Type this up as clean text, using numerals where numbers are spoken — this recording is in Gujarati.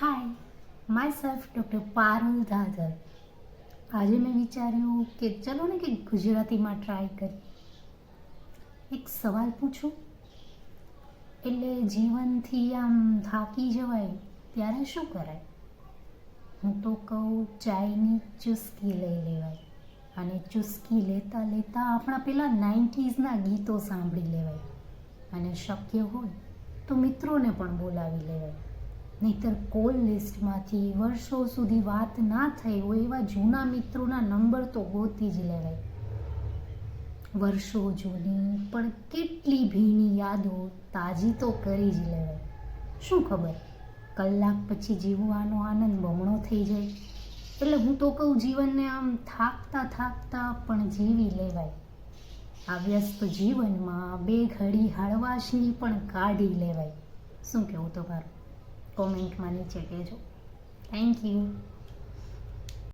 હાય, myself doctor Parul Dhadhar. આજે મેં વિચાર્યું કે ચલો ને કે ગુજરાતીમાં ટ્રાય કરી. એક સવાલ પૂછું? એટલે જીવનથી આમ થાકી જવાય ત્યારે શું કરાય? હું તો કહું ચાયની ચુસ્કી લઈ લેવાય અને ચુસ્કી લેતા લેતા આપણા પેલા 90sના ગીતો સાંભળી લેવાય અને શક્ય હોય તો મિત્રોને પણ બોલાવી લેવાય. નહીંતર કોલ લિસ્ટમાંથી વર્ષો સુધી વાત ના થઈ હોય એવા જૂના મિત્રોના નંબર તો ગોતી જ લેવાય. વર્ષો જૂની પણ કેટલી ભીની યાદો તાજી તો કરી જ લેવાય. શું ખબર કલાક પછી જીવવાનો આનંદ બમણો થઈ જાય. એટલે હું તો કહું જીવનને આમ થાકતા થાકતા પણ જીવી લેવાય. આ વ્યસ્ત જીવનમાં બે ઘડી હળવાશની પણ કાઢી લેવાય. શું કહેવું તમારું? કોમેન્ટમાં નીચે કહેજો. Thank you.